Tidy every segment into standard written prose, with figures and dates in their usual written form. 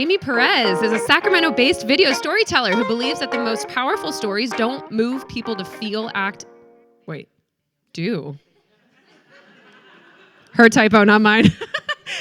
Jamie Perez is a Sacramento-based video storyteller who believes that the most powerful stories don't move people to feel, act... Wait, do. Her typo, not mine.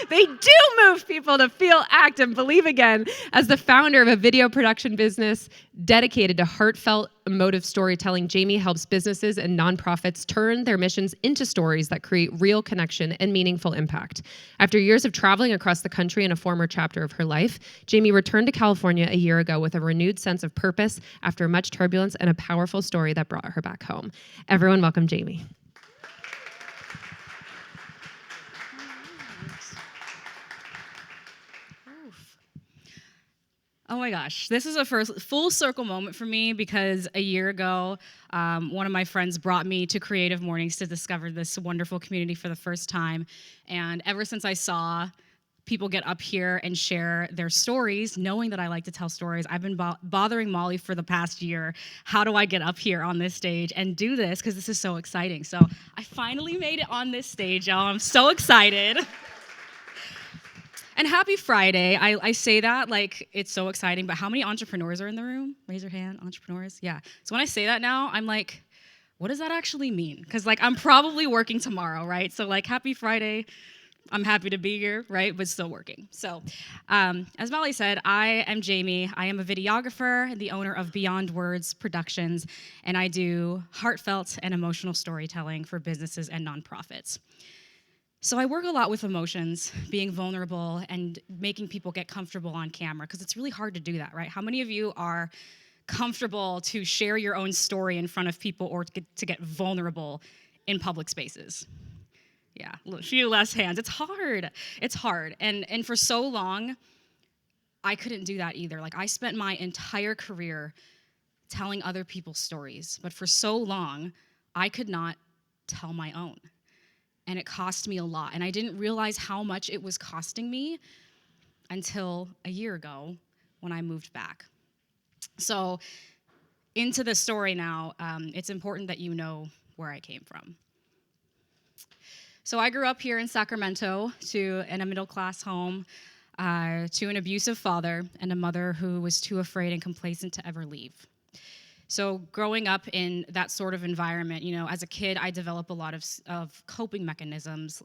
They do move people to feel, act, and believe again. As the founder of a video production business dedicated to heartfelt, emotive storytelling, Jamie helps businesses and nonprofits turn their missions into stories that create real connection and meaningful impact. After years of traveling across the country in a former chapter of her life, Jamie returned to California a year ago with a renewed sense of purpose after much turbulence and a powerful story that brought her back home. Everyone welcome Jamie. Oh my gosh, this is a full circle moment for me because a year ago, one of my friends brought me to Creative Mornings to discover this wonderful community for the first time. And ever since I saw people get up here and share their stories, knowing that I like to tell stories, I've been bothering Molly for the past year. How do I get up here on this stage and do this? Because this is so exciting. So I finally made it on this stage, y'all. I'm so excited. And happy Friday. I say that like it's so exciting, but how many entrepreneurs are in the room? Raise your hand, entrepreneurs. Yeah. So when I say that now, I'm like, what does that actually mean? Because like I'm probably working tomorrow, right? So like happy Friday. I'm happy to be here, right? But still working. So as Molly said, I am Jamie. I am a videographer and the owner of Beyond Words Productions, and I do heartfelt and emotional storytelling for businesses and nonprofits. So I work a lot with emotions, being vulnerable, and making people get comfortable on camera, because it's really hard to do that, right? How many of you are comfortable to share your own story in front of people or to get vulnerable in public spaces? Yeah, a few less hands. It's hard. It's hard. And for so long, I couldn't do that either. Like I spent my entire career telling other people's stories, but for so long, I could not tell my own. And it cost me a lot. And I didn't realize how much it was costing me until a year ago when I moved back. So into the story now, it's important that you know where I came from. So I grew up here in Sacramento in a middle-class home to an abusive father and a mother who was too afraid and complacent to ever leave. So growing up in that sort of environment, you know, as a kid, I developed a lot of coping mechanisms,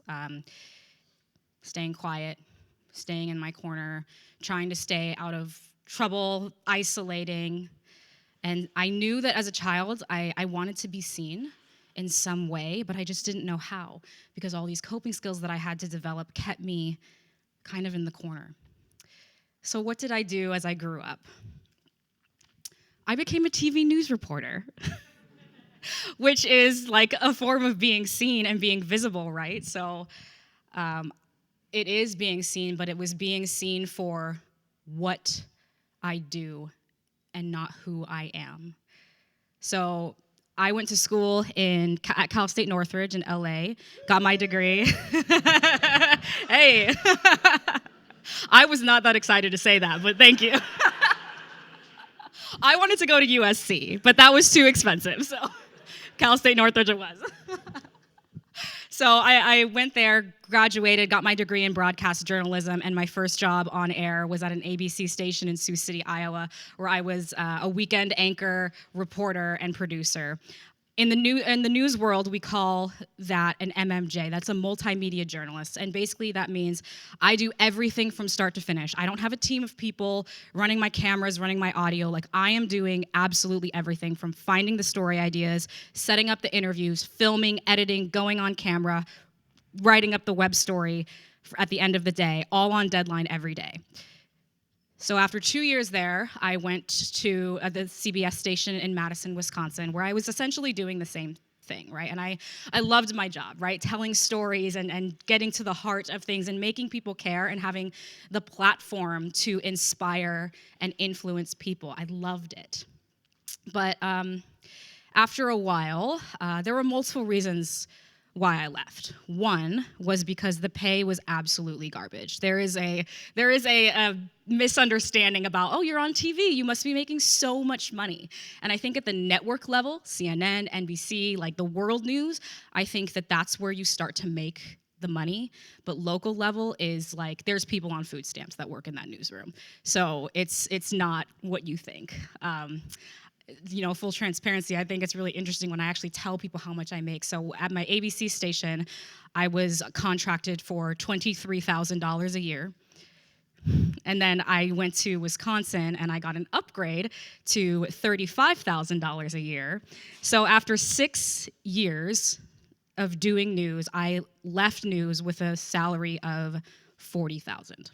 staying quiet, staying in my corner, trying to stay out of trouble, isolating. And I knew that as a child, I wanted to be seen in some way, but I just didn't know how, because all these coping skills that I had to develop kept me kind of in the corner. So what did I do as I grew up? I became a TV news reporter, which is like a form of being seen and being visible, right? So it is being seen, but it was being seen for what I do and not who I am. So I went to school at Cal State Northridge in LA, got my degree. Hey, I was not that excited to say that, but thank you. I wanted to go to USC, but that was too expensive, so Cal State Northridge it was. So I went there, graduated, got my degree in broadcast journalism, and my first job on air was at an ABC station in Sioux City, Iowa, where I was a weekend anchor, reporter, and producer. In the news world, we call that an MMJ. That's a multimedia journalist. And basically that means I do everything from start to finish. I don't have a team of people running my cameras, running my audio. Like I am doing absolutely everything from finding the story ideas, setting up the interviews, filming, editing, going on camera, writing up the web story at the end of the day, all on deadline every day. So after 2 years there, I went to the CBS station in Madison, Wisconsin, where I was essentially doing the same thing, right? And I loved my job, right? Telling stories and getting to the heart of things and making people care and having the platform to inspire and influence people. I loved it. But after a while, there were multiple reasons why I left. One was because the pay was absolutely garbage. There is a misunderstanding about, oh, you're on TV, you must be making so much money. And I think at the network level, CNN, NBC, like the world news, I think that that's where you start to make the money, but local level is like there's people on food stamps that work in that newsroom. So it's not what you think. Full transparency, I think it's really interesting when I actually tell people how much I make. So at my ABC station, I was contracted for $23,000 a year. And then I went to Wisconsin and I got an upgrade to $35,000 a year. So after 6 years of doing news, I left news with a salary of $40,000.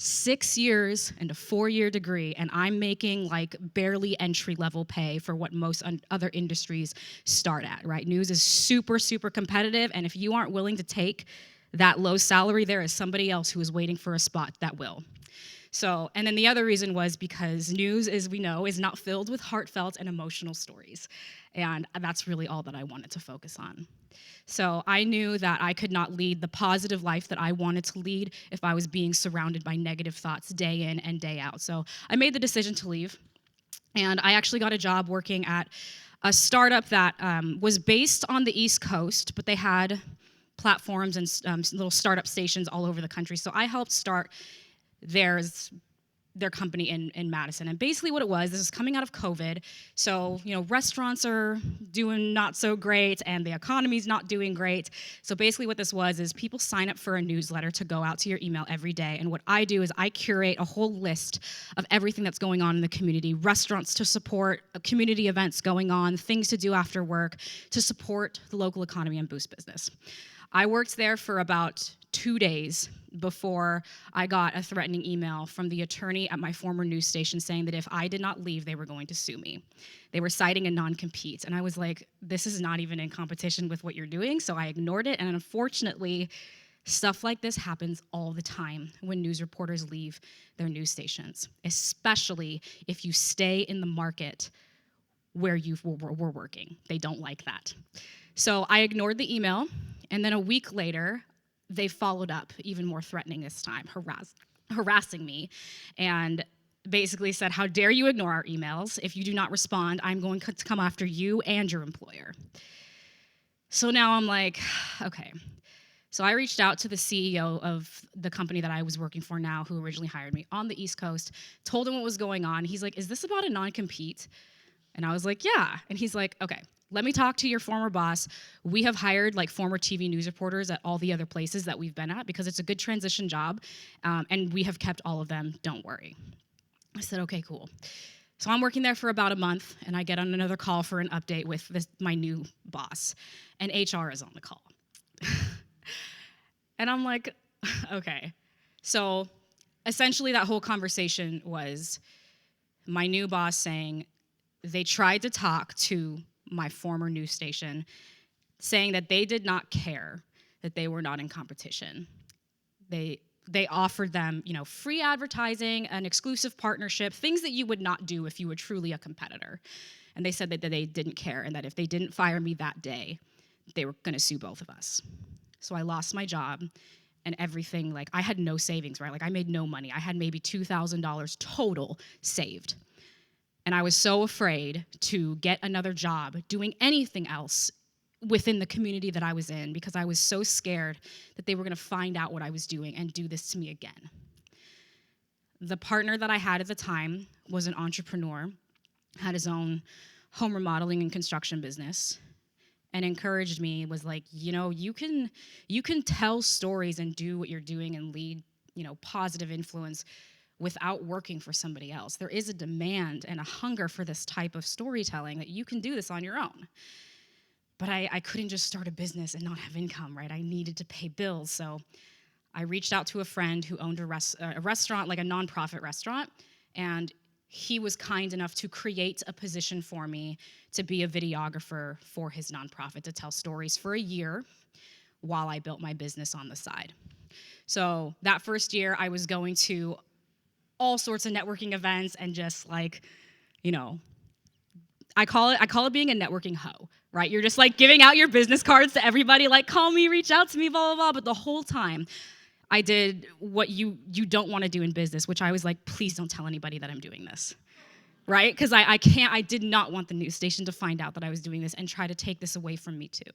6 years and a 4-year degree, and I'm making like barely entry-level pay for what most other industries start at, right? News is super, super competitive, and if you aren't willing to take that low salary, there is somebody else who is waiting for a spot that will. So, and then the other reason was because news, as we know, is not filled with heartfelt and emotional stories. And that's really all that I wanted to focus on. So I knew that I could not lead the positive life that I wanted to lead if I was being surrounded by negative thoughts day in and day out. So I made the decision to leave. And I actually got a job working at a startup that was based on the East Coast, but they had platforms and little startup stations all over the country. So I helped start their company in Madison. And basically what it was, this is coming out of COVID. So, restaurants are doing not so great and the economy's not doing great. So basically what this was is people sign up for a newsletter to go out to your email every day. And what I do is I curate a whole list of everything that's going on in the community, restaurants to support, community events going on, things to do after work to support the local economy and boost business. I worked there for about 2 days before I got a threatening email from the attorney at my former news station saying that if I did not leave, they were going to sue me. They were citing a non-compete. And I was like, this is not even in competition with what you're doing. So I ignored it. And unfortunately, stuff like this happens all the time when news reporters leave their news stations, especially if you stay in the market where you were working. They don't like that. So I ignored the email. And then a week later, they followed up, even more threatening this time, harassing me, and basically said, how dare you ignore our emails? If you do not respond, I'm going to come after you and your employer. So now I'm like, okay. So I reached out to the CEO of the company that I was working for now, who originally hired me on the East Coast, told him what was going on. He's like, is this about a non-compete? And I was like, yeah. And he's like, okay. Let me talk to your former boss. We have hired like former TV news reporters at all the other places that we've been at because it's a good transition job, and we have kept all of them. Don't worry. I said, okay, cool. So I'm working there for about a month, and I get on another call for an update with my new boss, and HR is on the call. And I'm like, okay. So essentially that whole conversation was my new boss saying they tried to talk to my former news station, saying that they did not care that they were not in competition. They offered them, free advertising, an exclusive partnership, things that you would not do if you were truly a competitor. And they said that they didn't care and that if they didn't fire me that day, they were going to sue both of us. So I lost my job and everything. Like I had no savings, right? Like I made no money. I had maybe $2,000 total saved. And I was so afraid to get another job doing anything else within the community that I was in because I was so scared that they were going to find out what I was doing and do this to me again. The partner that I had at the time was an entrepreneur, had his own home remodeling and construction business, and encouraged me, was like, you can tell stories and do what you're doing and lead, positive influence without working for somebody else. There is a demand and a hunger for this type of storytelling that you can do this on your own. But I couldn't just start a business and not have income, right? I needed to pay bills. So I reached out to a friend who owned a restaurant, like a nonprofit restaurant, and he was kind enough to create a position for me to be a videographer for his nonprofit, to tell stories for a year while I built my business on the side. So that first year, I was going to all sorts of networking events and just like, I call it being a networking hoe, right? You're just like giving out your business cards to everybody, like call me, reach out to me, blah, blah, blah. But the whole time I did what you don't want to do in business, which I was like, please don't tell anybody that I'm doing this, right? Because I did not want the news station to find out that I was doing this and try to take this away from me too.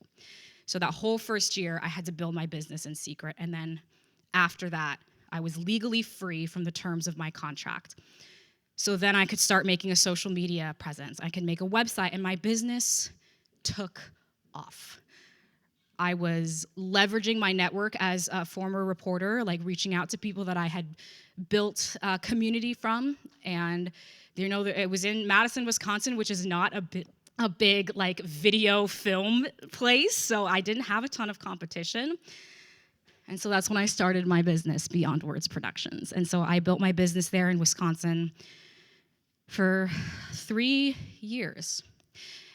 So that whole first year, I had to build my business in secret. And then after that, I was legally free from the terms of my contract. So then I could start making a social media presence. I could make a website, and my business took off. I was leveraging my network as a former reporter, like reaching out to people that I had built a community from. And it was in Madison, Wisconsin, which is not a big like video film place, so I didn't have a ton of competition. And so that's when I started my business, Beyond Words Productions. And so I built my business there in Wisconsin for 3 years.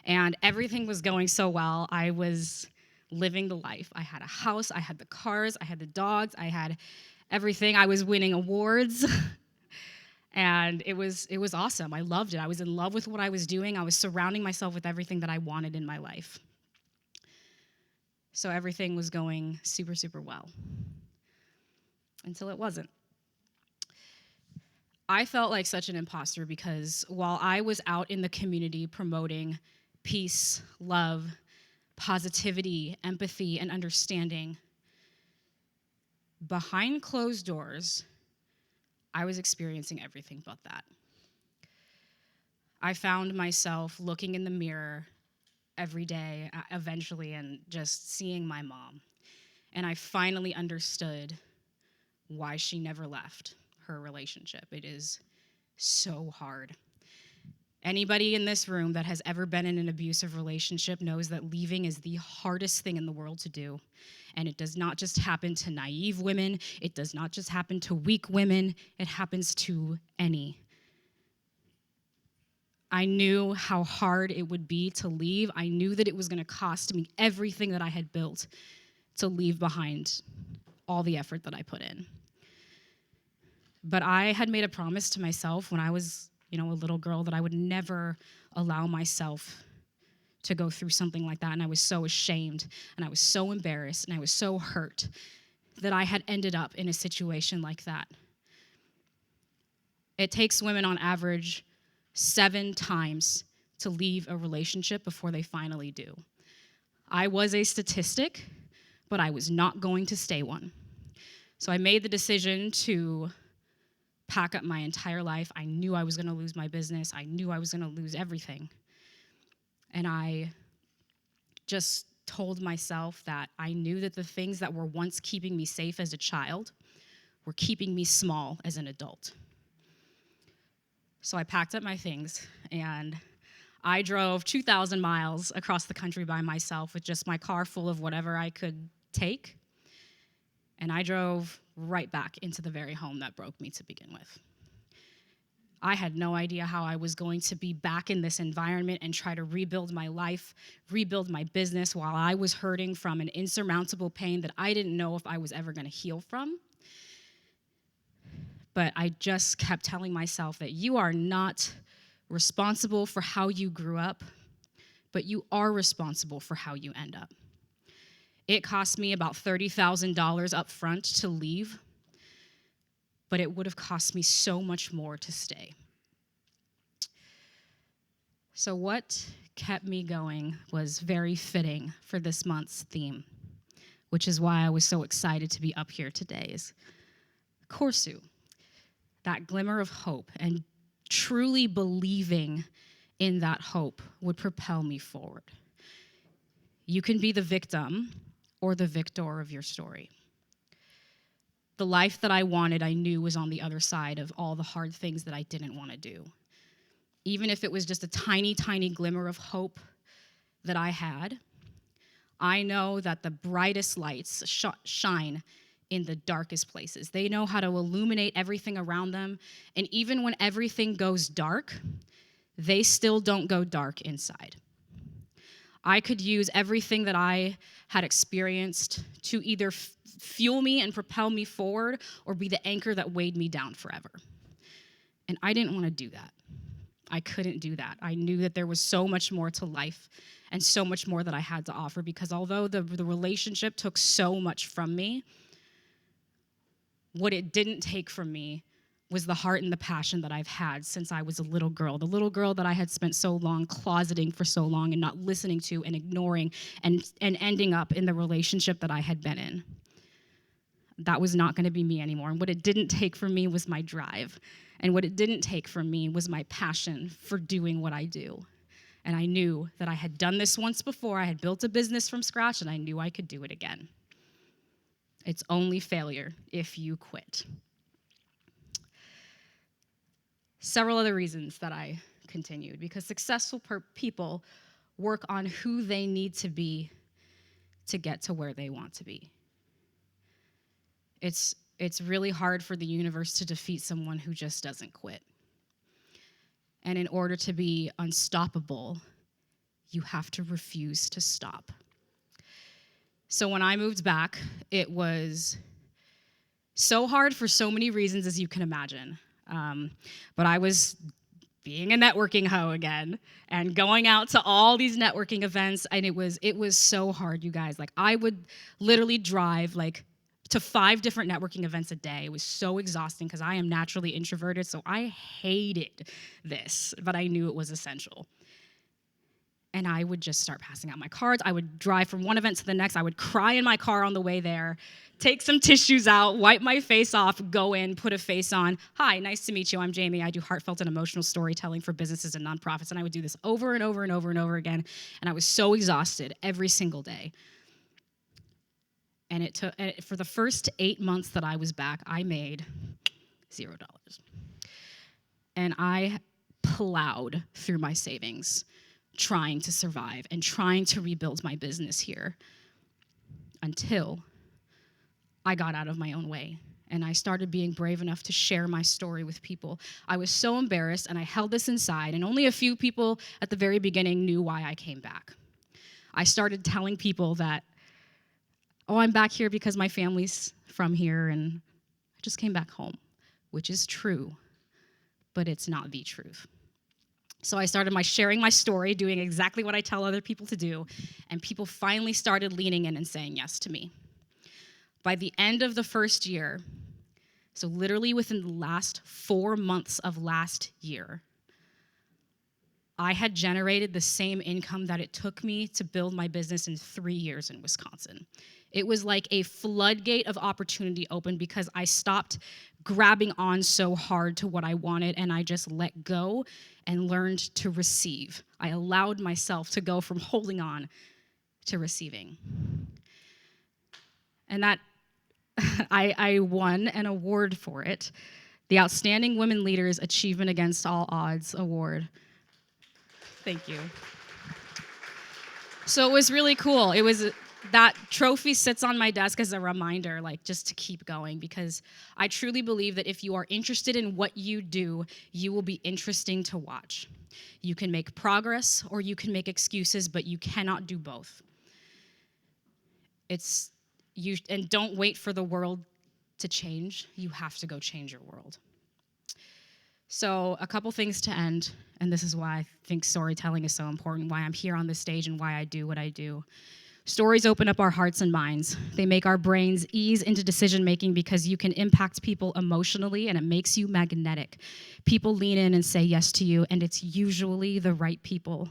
And everything was going so well. I was living the life. I had a house, I had the cars, I had the dogs, I had everything. I was winning awards. And it was awesome. I loved it. I was in love with what I was doing. I was surrounding myself with everything that I wanted in my life. So everything was going super, super well. Until it wasn't. I felt like such an imposter because while I was out in the community promoting peace, love, positivity, empathy, and understanding, behind closed doors, I was experiencing everything but that. I found myself looking in the mirror every day, eventually, and just seeing my mom. And I finally understood why she never left her relationship. It is so hard. Anybody in this room that has ever been in an abusive relationship knows that leaving is the hardest thing in the world to do. And it does not just happen to naive women. It does not just happen to weak women. It happens to any. I knew how hard it would be to leave. I knew that it was going to cost me everything that I had built to leave behind all the effort that I put in. But I had made a promise to myself when I was, a little girl that I would never allow myself to go through something like that. And I was so ashamed, and I was so embarrassed, and I was so hurt that I had ended up in a situation like that. It takes women on average 7 times to leave a relationship before they finally do. I was a statistic, but I was not going to stay one. So I made the decision to pack up my entire life. I knew I was going to lose my business. I knew I was going to lose everything. And I just told myself that I knew that the things that were once keeping me safe as a child were keeping me small as an adult. So I packed up my things, and I drove 2,000 miles across the country by myself with just my car full of whatever I could take. And I drove right back into the very home that broke me to begin with. I had no idea how I was going to be back in this environment and try to rebuild my life, rebuild my business while I was hurting from an insurmountable pain that I didn't know if I was ever going to heal from. But I just kept telling myself that you are not responsible for how you grew up, but you are responsible for how you end up. It cost me about $30,000 up front to leave, but it would have cost me so much more to stay. So what kept me going was very fitting for this month's theme, which is why I was so excited to be up here today, is Koorsoo, that glimmer of hope, and truly believing in that hope would propel me forward. You can be the victim or the victor of your story. The life that I wanted, I knew was on the other side of all the hard things that I didn't want to do. Even if it was just a tiny, tiny glimmer of hope that I had, I know that the brightest lights shine in the darkest places. They know how to illuminate everything around them, and even when everything goes dark, they still don't go dark inside. I could use everything that I had experienced to either fuel me and propel me forward or be the anchor that weighed me down forever. And I didn't want to do that. I couldn't do that. I knew that there was so much more to life and so much more that I had to offer, because although the relationship took so much from me, what it didn't take from me was the heart and the passion that I've had since I was a little girl. The little girl that I had spent so long closeting for so long and not listening to and ignoring and ending up in the relationship that I had been in. That was not going to be me anymore. And what it didn't take from me was my drive. And what it didn't take from me was my passion for doing what I do. And I knew that I had done this once before. I had built a business from scratch, and I knew I could do it again. It's only failure if you quit. Several other reasons that I continued, because successful people work on who they need to be to get to where they want to be. It's really hard for the universe to defeat someone who just doesn't quit. And in order to be unstoppable, you have to refuse to stop. So when I moved back, it was so hard for so many reasons, as you can imagine. But I was being a networking hoe again and going out to all these networking events, and it was so hard, you guys. Like, I would literally drive to 5 different networking events a day. It was so exhausting because I am naturally introverted, so I hated this, but I knew it was essential. And I would just start passing out my cards. I would drive from one event to the next. I would cry in my car on the way there, take some tissues out, wipe my face off, go in, put a face on. Hi, nice to meet you. I'm Jamie. I do heartfelt and emotional storytelling for businesses and nonprofits. And I would do this over and over and over and over again. And I was so exhausted every single day. And for the first 8 months that I was back, I made $0. And I plowed through my savings, trying to survive and trying to rebuild my business here until I got out of my own way and I started being brave enough to share my story with people. I was so embarrassed and I held this inside, and only a few people at the very beginning knew why I came back. I started telling people that, I'm back here because my family's from here and I just came back home, which is true, but it's not the truth. So I started sharing my story, doing exactly what I tell other people to do, and people finally started leaning in and saying yes to me. By the end of the first year, so literally within the last 4 months of last year, I had generated the same income that it took me to build my business in 3 years in Wisconsin. It was like a floodgate of opportunity opened because I stopped grabbing on so hard to what I wanted, and I just let go and learned to receive. I allowed myself to go from holding on to receiving. And that I won an award for it, the Outstanding Women Leaders Achievement Against All Odds Award. Thank you. So it was really cool. That trophy sits on my desk as a reminder, just to keep going, because I truly believe that if you are interested in what you do, you will be interesting to watch. You can make progress or you can make excuses, but you cannot do both. And don't wait for the world to change. You have to go change your world. So a couple things to end, and this is why I think storytelling is so important, why I'm here on this stage and why I do what I do. Stories open up our hearts and minds. They make our brains ease into decision-making because you can impact people emotionally, and it makes you magnetic. People lean in and say yes to you, and it's usually the right people,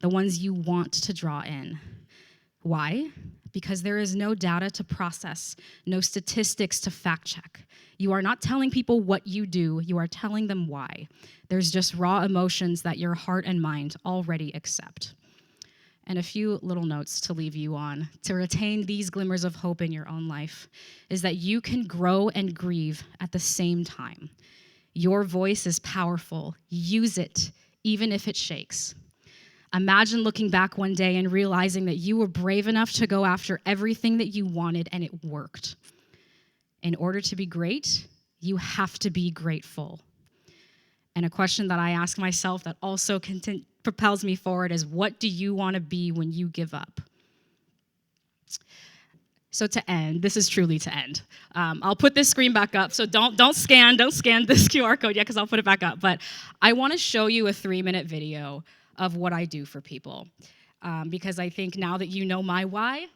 the ones you want to draw in. Why? Because there is no data to process, no statistics to fact check. You are not telling people what you do, you are telling them why. There's just raw emotions that your heart and mind already accept. And a few little notes to leave you on to retain these glimmers of hope in your own life is that you can grow and grieve at the same time. Your voice is powerful. Use it, even if it shakes. Imagine looking back one day and realizing that you were brave enough to go after everything that you wanted and it worked. In order to be great, you have to be grateful. And a question that I ask myself that also propels me forward is, what do you want to be when you give up? So to end, this is truly to end. I'll put this screen back up, so don't scan this QR code yet because I'll put it back up. But I want to show you a 3-minute video of what I do for people, because I think now that you know my why,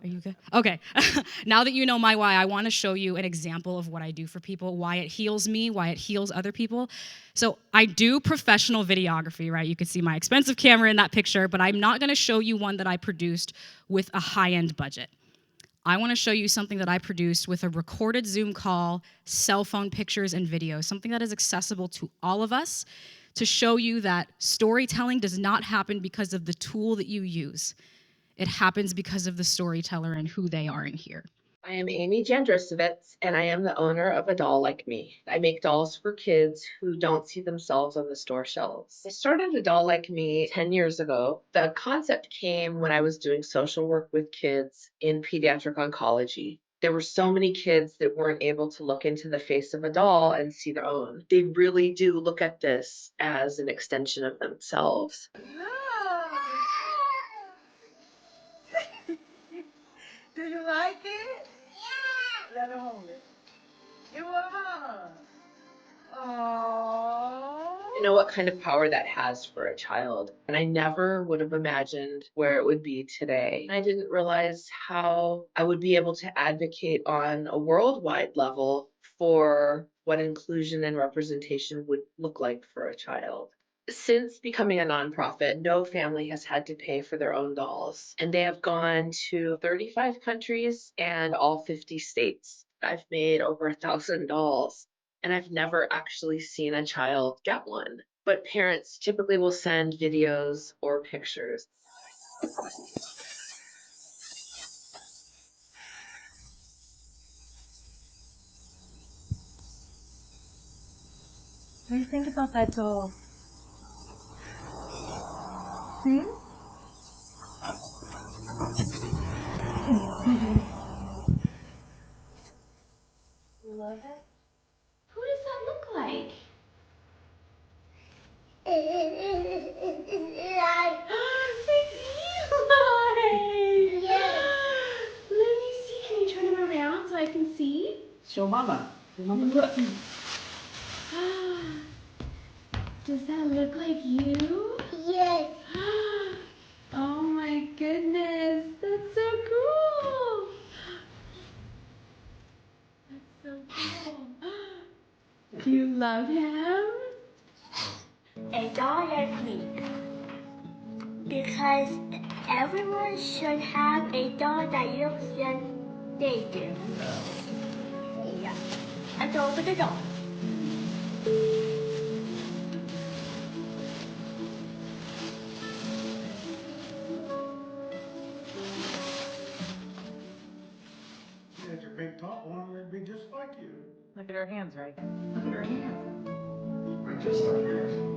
Are you good? Okay. Now that you know my why, I want to show you an example of what I do for people, why it heals me, why it heals other people. So I do professional videography, right? You can see my expensive camera in that picture, but I'm not going to show you one that I produced with a high-end budget. I want to show you something that I produced with a recorded Zoom call, cell phone pictures and videos, something that is accessible to all of us, to show you that storytelling does not happen because of the tool that you use. It happens because of the storyteller and who they are in here. I am Amy Jandrusovitz, and I am the owner of A Doll Like Me. I make dolls for kids who don't see themselves on the store shelves. I started A Doll Like Me 10 years ago. The concept came when I was doing social work with kids in pediatric oncology. There were so many kids that weren't able to look into the face of a doll and see their own. They really do look at this as an extension of themselves. Do you like it? Let her hold it. Give her a hug. Aww. You know what kind of power that has for a child. And I never would have imagined where it would be today. I didn't realize how I would be able to advocate on a worldwide level for what inclusion and representation would look like for a child. Since becoming a nonprofit, no family has had to pay for their own dolls, and they have gone to 35 countries and all 50 states. I've made over 1,000 dolls, and I've never actually seen a child get one. But parents typically will send videos or pictures. What do you think about that doll? Hmm? You love it? Who does that look like? It's Eli! Yes! Let me see. Can you turn him around so I can see? Show Mama. Look. Does that look like you? Yes. Oh my goodness. That's so cool. That's so cool. Do you love him? A doll like me. Because everyone should have a doll that looks like they do. Yeah. A doll with a doll. Had your big top one, we'd be just like you. Look at her hands, right? Look at her hands. We're just like you.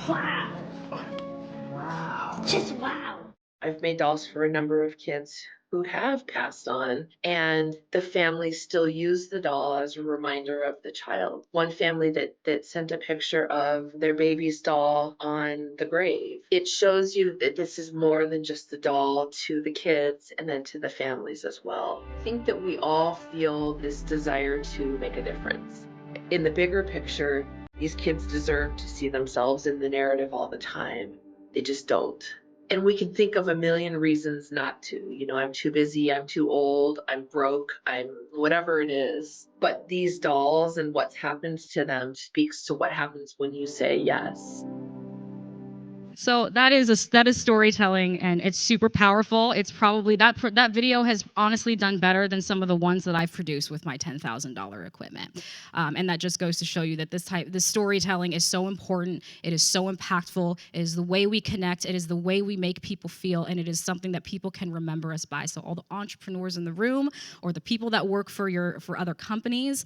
Wow. Wow. Just wow. I've made dolls for a number of kids who have passed on, and the families still use the doll as a reminder of the child. One family that sent a picture of their baby's doll on the grave. It shows you that this is more than just the doll to the kids and then to the families as well. I think that we all feel this desire to make a difference. In the bigger picture, these kids deserve to see themselves in the narrative all the time. They just don't. And we can think of a million reasons not to. You know, I'm too busy, I'm too old, I'm broke, I'm whatever it is. But these dolls and what's happened to them speaks to what happens when you say yes. So that is storytelling, and it's super powerful. It's probably that video has honestly done better than some of the ones that I've produced with my $10,000 equipment, and that just goes to show you that this storytelling is so important. It is so impactful. It is the way we connect. It is the way we make people feel, and it is something that people can remember us by. So all the entrepreneurs in the room, or the people that work for other companies,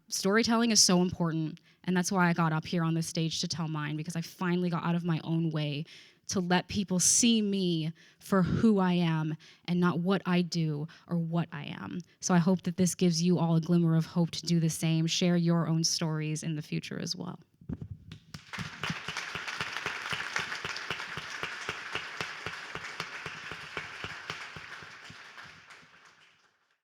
storytelling is so important. And that's why I got up here on this stage to tell mine, because I finally got out of my own way to let people see me for who I am and not what I do or what I am. So I hope that this gives you all a glimmer of hope to do the same, share your own stories in the future as well.